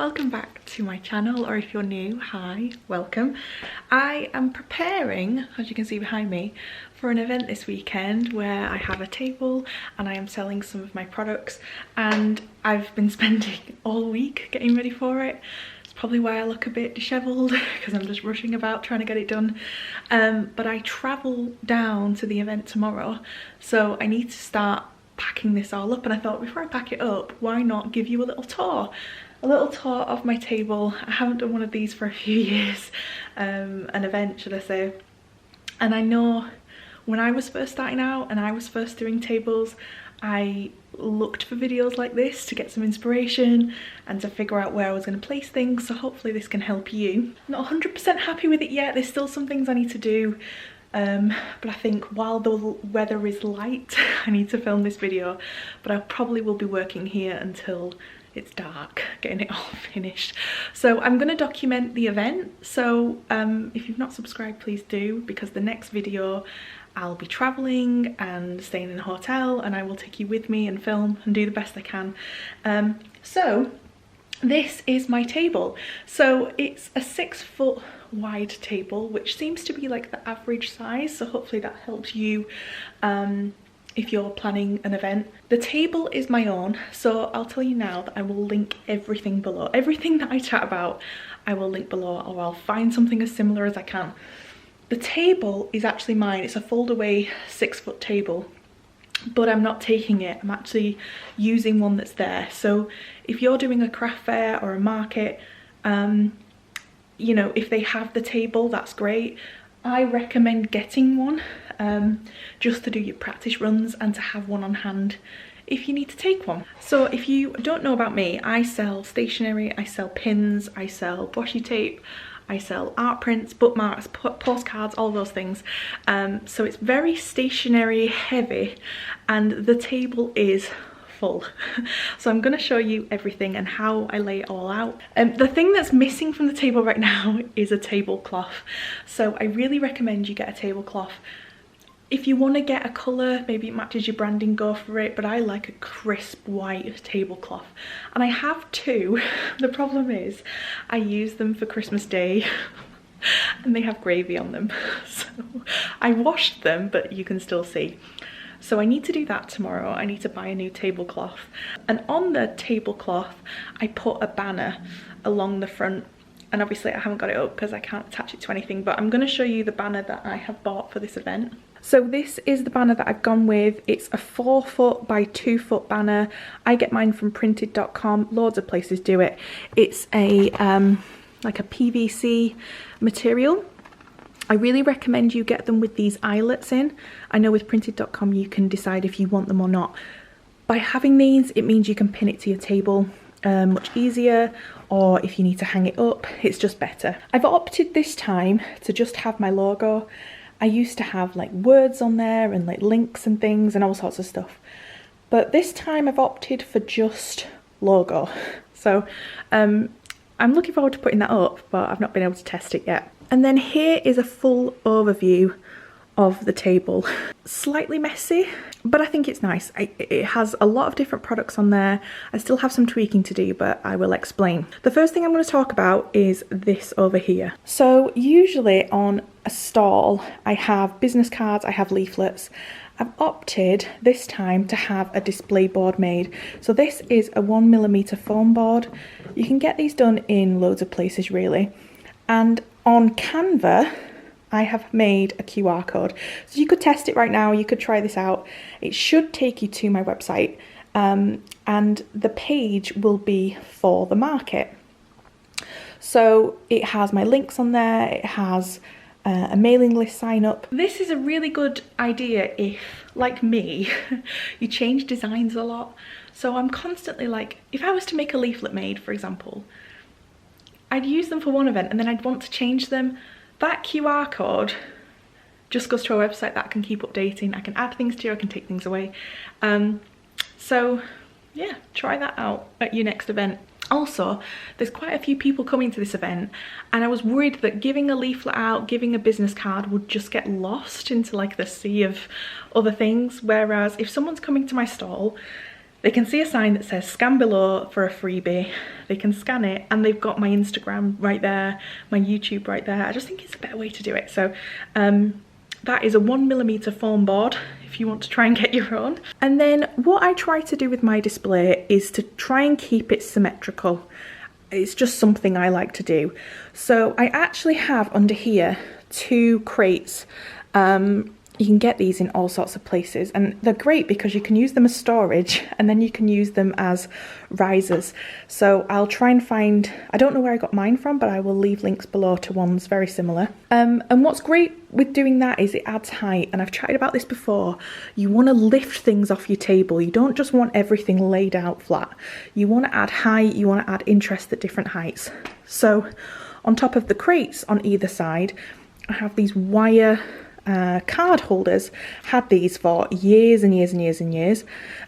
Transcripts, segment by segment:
welcome back to my channel, or if you're new, hi, welcome. I am preparing, as you can see behind me, for an event this weekend where I have a table and I am selling some of my products, and I've been spending all week getting ready for it. It's probably why I look a bit dishevelled because I'm just rushing about trying to get it done. But I travel down to the event tomorrow, so I need to start packing this all up, and I thought before I pack it up, why not give you a little tour of my table. I haven't done one of these for a few years, an event should I say, and I know when I was first starting out and I was first doing tables, I looked for videos like this to get some inspiration and to figure out where I was going to place things, so hopefully this can help you. Not 100% happy with it yet, there's still some things I need to do. But I think while the weather is light, I need to film this video, but I probably will be working here until it's dark, getting it all finished. So I'm going to document the event, so if you've not subscribed, please do, because the next video I'll be travelling and staying in a hotel, and I will take you with me and film and do the best I can. So this is my table. So it's a 6-foot wide table, which seems to be like the average size, so hopefully that helps you if you're planning an event. The table is my own, so I'll tell you now that I will link everything below. Everything that I chat about I will link below, or I'll find something as similar as I can. The table is actually mine. It's a fold away 6-foot table, but I'm not taking it, I'm actually using one that's there. So if you're doing a craft fair or a market, you know, if they have the table, that's great. I recommend getting one just to do your practice runs and to have one on hand if you need to take one. So if you don't know about me, I sell stationery, I sell pins, I sell washi tape, I sell art prints, bookmarks, postcards, all those things. So it's very stationery heavy, and the table is full. So I'm going to show you everything and how I lay it all out. The thing that's missing from the table right now is a tablecloth. So I really recommend you get a tablecloth. If you want to get a colour, maybe it matches your branding, go for it, but I like a crisp white tablecloth. And I have two. The problem is I use them for Christmas Day and they have gravy on them. So I washed them, but you can still see. So I need to do that tomorrow. I need to buy a new tablecloth. And on the tablecloth, I put a banner along the front. And obviously I haven't got it up because I can't attach it to anything, but I'm going to show you the banner that I have bought for this event. So this is the banner that I've gone with. It's a 4-foot by 2-foot banner. I get mine from printed.com. Loads of places do it. It's a like a PVC material. I really recommend you get them with these eyelets in. I know with printed.com you can decide if you want them or not. By having these, it means you can pin it to your table much easier, or if you need to hang it up, it's just better. I've opted this time to just have my logo. I used to have like words on there and like links and things and all sorts of stuff, but this time I've opted for just logo. So I'm looking forward to putting that up, but I've not been able to test it yet. And then here is a full overview of the table. Slightly messy, but I think it's nice. It has a lot of different products on there. I still have some tweaking to do, but I will explain. The first thing I'm going to talk about is this over here. So usually on a stall, I have business cards, I have leaflets. I've opted this time to have a display board made. So this is a 1mm foam board. You can get these done in loads of places really. And on Canva, I have made a QR code. So you could test it right now, you could try this out. It should take you to my website, and the page will be for the market. So it has my links on there, it has a mailing list sign up. This is a really good idea if, like me, you change designs a lot. So I'm constantly like, if I was to make a leaflet made, for example, I'd use them for one event and then I'd want to change them. That QR code just goes to our website that I can keep updating. I can add things to, I can take things away. So yeah, try that out at your next event. Also, there's quite a few people coming to this event, and I was worried that giving a leaflet out, giving a business card would just get lost into like the sea of other things. Whereas if someone's coming to my stall, they can see a sign that says scan below for a freebie. They can scan it, and they've got my Instagram right there, my YouTube right there. I just think it's a better way to do it. So that is a 1mm foam board if you want to try and get your own. And then what I try to do with my display is to try and keep it symmetrical. It's just something I like to do. So I actually have under here 2 crates. You can get these in all sorts of places, and they're great because you can use them as storage, and then you can use them as risers. So I'll try and find, I don't know where I got mine from, but I will leave links below to ones very similar. And what's great with doing that is it adds height, and I've chatted about this before. You want to lift things off your table. You don't just want everything laid out flat. You want to add height, you want to add interest at different heights. So on top of the crates on either side, I have these wire card holders. Had these for years and years and years and years.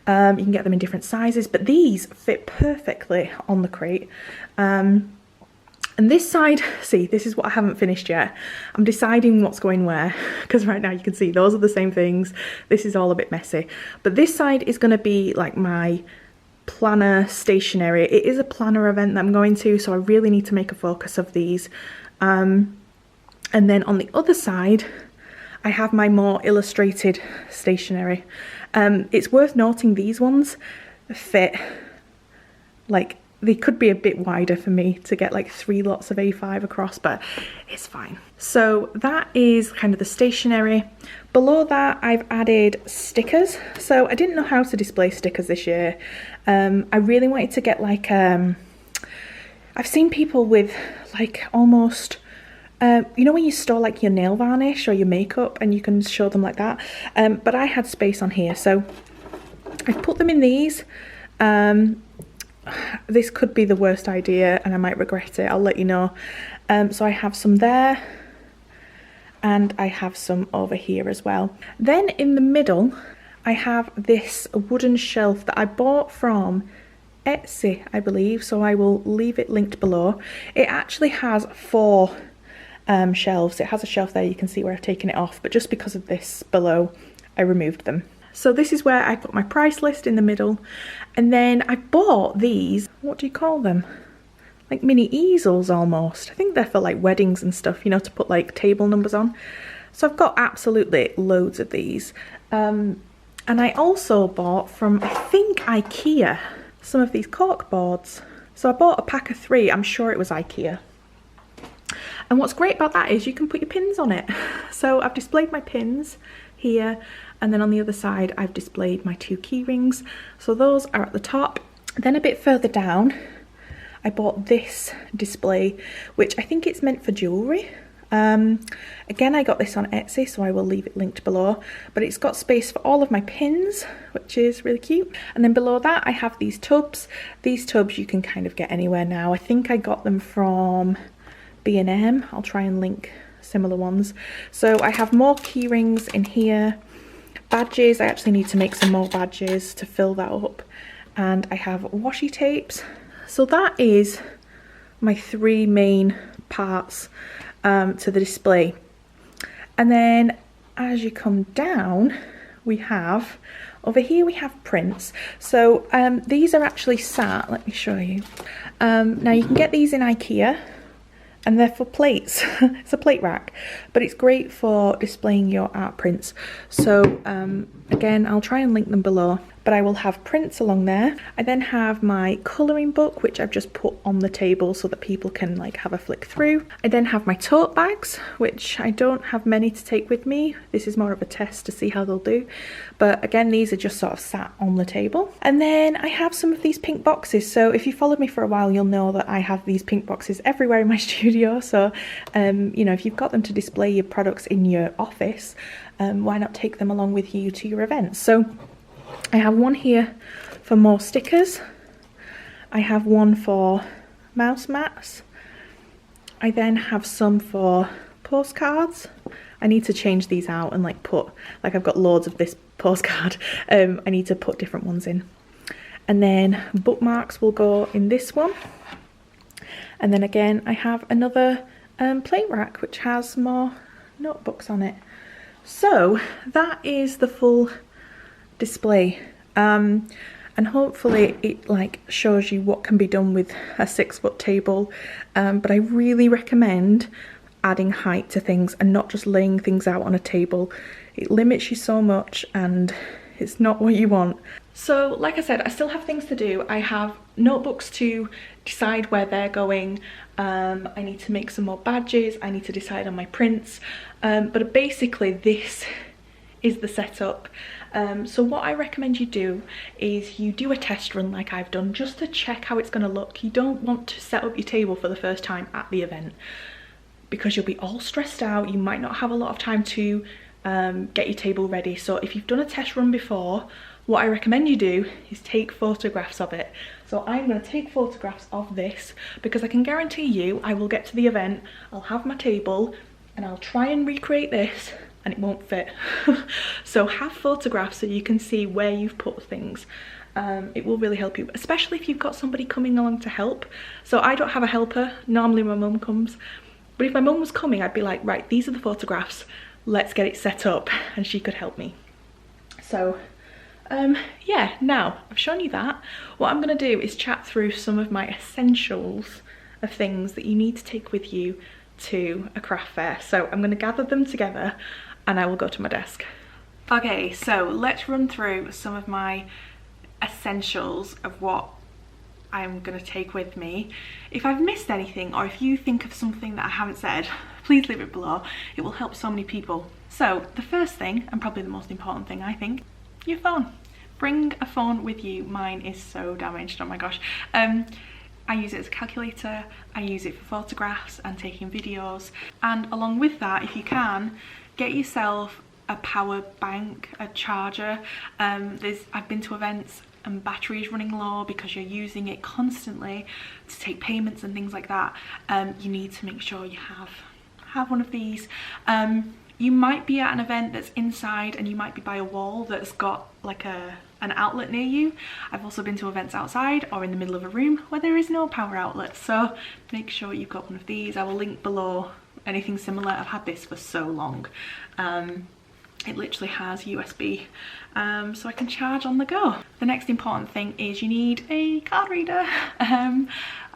You can get them in different sizes, but these fit perfectly on the crate. And this side, see, this is what I haven't finished yet. I'm deciding what's going where, because right now you can see those are the same things. This is all a bit messy, but this side is going to be like my planner stationery. It is a planner event that I'm going to, so I really need to make a focus of these. And then on the other side, I have my more illustrated stationery. It's worth noting these ones fit, like, they could be a bit wider for me to get like 3 lots of A5 across, but it's fine. So that is kind of the stationery. Below that, I've added stickers. So I didn't know how to display stickers this year. I really wanted to get like, I've seen people with like almost, you know when you store like your nail varnish or your makeup and you can show them like that, but I had space on here, so I've put them in these. This could be the worst idea and I might regret it, I'll let you know. So I have some there and I have some over here as well. Then in the middle I have this wooden shelf that I bought from Etsy, I believe, so I will leave it linked below. It actually has 4 shelves. It has a shelf there, you can see where I've taken it off, but just because of this below I removed them. So this is where I put my price list in the middle, and then I bought these, what do you call them, like mini easels almost. I think they're for like weddings and stuff, you know, to put like table numbers on. So I've got absolutely loads of these. And I also bought from, I think, IKEA, some of these cork boards. So I bought a pack of 3, I'm sure it was IKEA. And what's great about that is you can put your pins on it. So I've displayed my pins here, and then on the other side I've displayed my 2 key rings. So those are at the top. Then a bit further down I bought this display, which I think it's meant for jewellery. Again, I got this on Etsy, so I will leave it linked below, but it's got space for all of my pins, which is really cute. And then below that I have these tubs. These tubs you can kind of get anywhere now. I think I got them from B&M. I'll try and link similar ones. So I have more key rings in here, badges. I actually need to make some more badges to fill that up, and I have washi tapes. So that is my 3 main parts to the display. And then as you come down, we have over here we have prints. So these are actually sat, let me show you. Now you can get these in IKEA, and they're for plates. It's a plate rack, but it's great for displaying your art prints. So again, I'll try and link them below, but I will have prints along there. I then have my colouring book, which I've just put on the table so that people can like have a flick through. I then have my tote bags, which I don't have many to take with me. This is more of a test to see how they'll do. But again, these are just sort of sat on the table. And then I have some of these pink boxes. So if you followed me for a while, you'll know that I have these pink boxes everywhere in my studio. So, you know, if you've got them to display your products in your office, why not take them along with you to your events? So I have one here for more stickers. I have one for mouse mats. I then have some for postcards. I need to change these out and like put, like I've got loads of this postcard. I need to put different ones in. And then bookmarks will go in this one. And then again, I have another plate rack which has more notebooks on it. So that is the full display. and hopefully it like shows you what can be done with a 6-foot table, but I really recommend adding height to things and not just laying things out on a table. It limits you so much and it's not what you want. So like I said, I still have things to do. I have notebooks to decide where they're going. I need to make some more badges. I need to decide on my prints. But basically this is the setup. So what I recommend you do is you do a test run like I've done, just to check how it's going to look. You don't want to set up your table for the first time at the event because you'll be all stressed out. You might not have a lot of time to get your table ready. So if you've done a test run before, what I recommend you do is take photographs of it. So I'm going to take photographs of this because I can guarantee you I will get to the event, I'll have my table and I'll try and recreate this and it won't fit. So have photographs so you can see where you've put things. It will really help you, especially if you've got somebody coming along to help. So I don't have a helper, normally my mum comes, but if my mum was coming I'd be like, right, these are the photographs, let's get it set up, and she could help me. So yeah, now I've shown you that. What I'm going to do is chat through some of my essentials of things that you need to take with you to a craft fair. So I'm going to gather them together and I will go to my desk. Okay, so let's run through some of my essentials of what I'm going to take with me. If I've missed anything or if you think of something that I haven't said, please leave it below. It will help so many people. So the first thing, and probably the most important thing I think, your phone. Bring a phone with you. Mine is so damaged, oh my gosh. I use it as a calculator, I use it for photographs and taking videos, and along with that, if you can, get yourself a power bank, a charger. I've been to events and battery is running low because you're using it constantly to take payments and things like that. You need to make sure you have one of these. You might be at an event that's inside and you might be by a wall that's got like an outlet near you. I've also been to events outside or in the middle of a room where there is no power outlet, so make sure you've got one of these. I will link below anything similar. I've had this for so long. It literally has USB, so I can charge on the go. The next important thing is you need a card reader.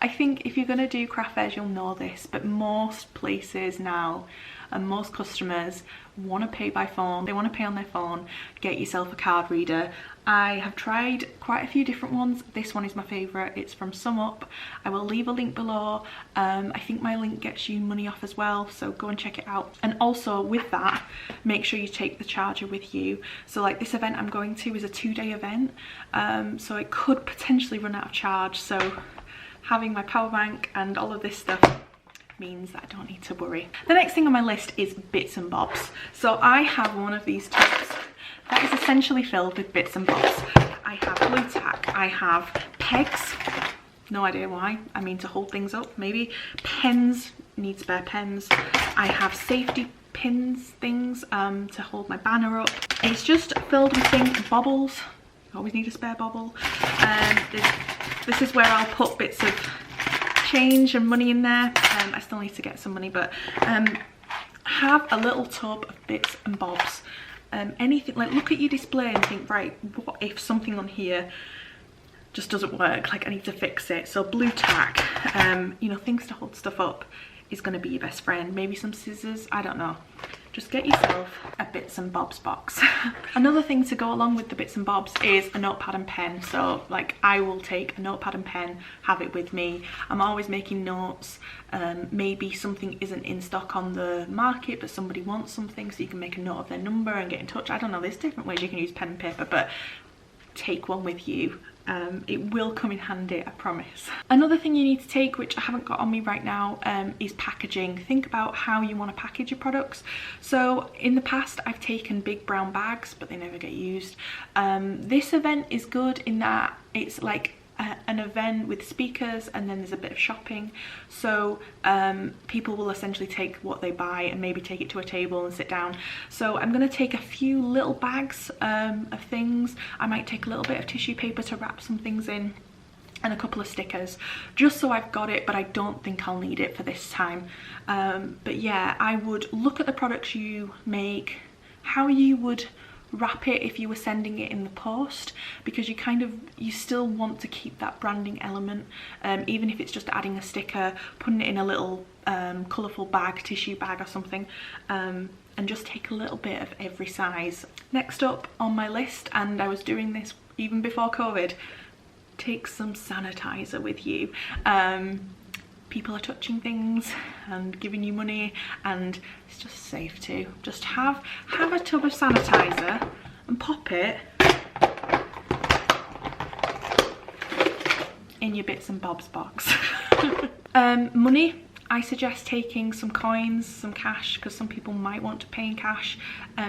I think if you're going to do craft fairs you'll know this, but most places now and most customers want to pay by phone. They want to pay on their phone. Get yourself a card reader. I have tried quite a few different ones. This one is my favourite. It's from SumUp. I will leave a link below. I think my link gets you money off as well, so go and check it out. And also with that, make sure you take the charger with you. So like this event I'm going to is a 2-day event, so it could potentially run out of charge. So having my power bank and all of this stuff means that I don't need to worry. The next thing on my list is bits and bobs. So I have one of these tubs that is essentially filled with bits and bobs. I have blue tack, I have pegs, no idea why, I mean to hold things up maybe, pens, need spare pens, I have safety pins things to hold my banner up. It's just filled with things, bobbles, always need a spare bobble. This is where I'll put bits of change and money in there. I still need to get some money, but have a little tub of bits and bobs. Anything, like look at your display and think, right, what if something on here just doesn't work, like I need to fix it. So blue tack, you know, things to hold stuff up is going to be your best friend. Maybe some scissors, I don't know. Just get yourself a bits and bobs box. Another thing to go along with the bits and bobs is a notepad and pen. So like I will take a notepad and pen, have it with me. I'm always making notes. Maybe something isn't in stock on the market but somebody wants something, so you can make a note of their number and get in touch. I don't know, there's different ways you can use pen and paper, but take one with you. It will come in handy, I promise. Another thing you need to take, which I haven't got on me right now, is packaging. Think about how you want to package your products. So in the past I've taken big brown bags, but they never get used. This event is good in that it's like an event with speakers and then there's a bit of shopping, so people will essentially take what they buy and maybe take it to a table and sit down. So I'm going to take a few little bags of things. I might take a little bit of tissue paper to wrap some things in and a couple of stickers, just so I've got it, but I don't think I'll need it for this time. But yeah, I would look at the products you make, how you would wrap it if you were sending it in the post, because you still want to keep that branding element, even if it's just adding a sticker, putting it in a little colourful bag, tissue bag or something, and just take a little bit of every size. Next up on my list, and I was doing this even before COVID, take some sanitizer with you. People are touching things and giving you money, and it's just safe to just have a tub of sanitizer and pop it in your bits and bobs box. Money, I suggest taking some coins, some cash, because some people might want to pay in cash,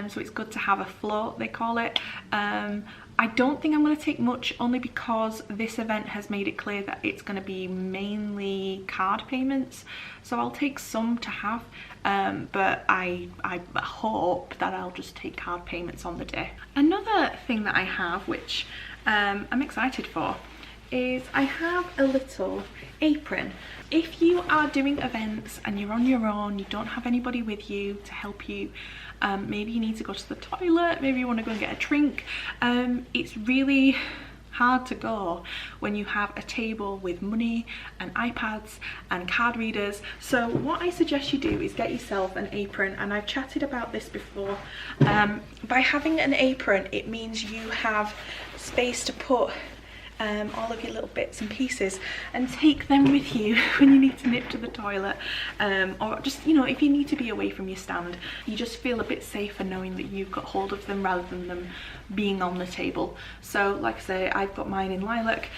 so it's good to have a float, they call it. I don't think I'm going to take much, only because this event has made it clear that it's going to be mainly card payments, so I'll take some to have, but I hope that I'll just take card payments on the day. Another thing that I have, which I'm excited for, is I have a little apron. If you are doing events and you're on your own, you don't have anybody with you to help you, maybe you need to go to the toilet, maybe you want to go and get a drink, it's really hard to go when you have a table with money and iPads and card readers. So what I suggest you do is get yourself an apron, and I've chatted about this before. By having an apron, it means you have space to put all of your little bits and pieces and take them with you when you need to nip to the toilet, or just, you know, if you need to be away from your stand, you just feel a bit safer knowing that you've got hold of them rather than them being on the table. So like I say, I've got mine in lilac.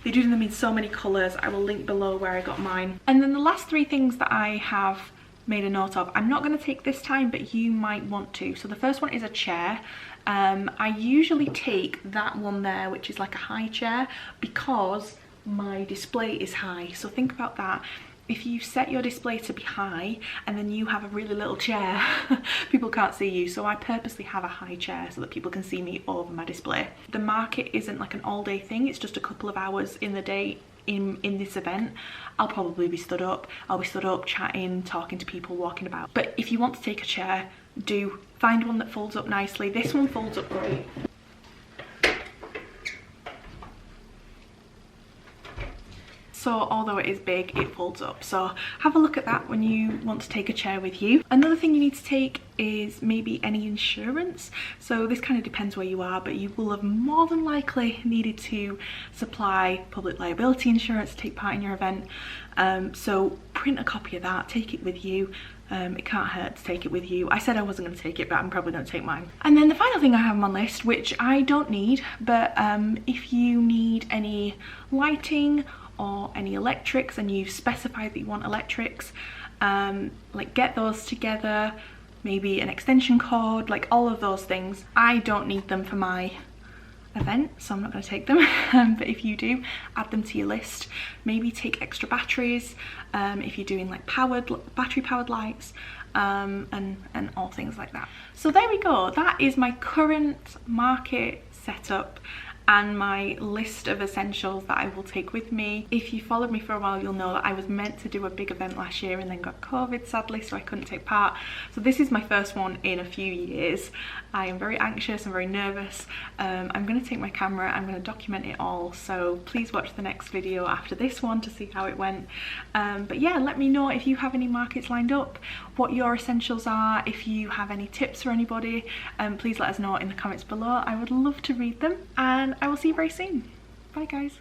They do them in so many colours. I will link below where I got mine. And then the last three things that I have made a note of, I'm not going to take this time, but you might want to. So the first one is a chair. I usually take that one there, which is like a high chair, because my display is high. So think about that. If you set your display to be high and then you have a really little chair, people can't see you. So I purposely have a high chair so that people can see me over my display. The market isn't like an all day thing, it's just a couple of hours in the day. In this event, I'll probably be stood up. I'll be stood up chatting, talking to people, walking about. But if you want to take a chair, do find one that folds up nicely. This one folds up great. So although it is big, it folds up. So have a look at that when you want to take a chair with you. Another thing you need to take is maybe any insurance. So this kind of depends where you are, but you will have more than likely needed to supply public liability insurance to take part in your event. So print a copy of that, take it with you. It can't hurt to take it with you. I said I wasn't going to take it, but I'm probably going to take mine. And then the final thing I have on my list, which I don't need, but if you need any lighting or any electrics and you've specified that you want electrics, like get those together, maybe an extension cord, like all of those things. I don't need them for my event, so I'm not going to take them, but if you do, add them to your list. Maybe take extra batteries if you're doing like battery powered lights, and all things like that. So there we go, that is my current market setup and my list of essentials that I will take with me. If you followed me for a while, you'll know that I was meant to do a big event last year and then got COVID sadly, so I couldn't take part. So this is my first one in a few years. I am very anxious and very nervous. I'm going to take my camera, I'm going to document it all, so please watch the next video after this one to see how it went. But yeah, let me know if you have any markets lined up, what your essentials are. If you have any tips for anybody, please let us know in the comments below. I would love to read them, and I will see you very soon. Bye guys.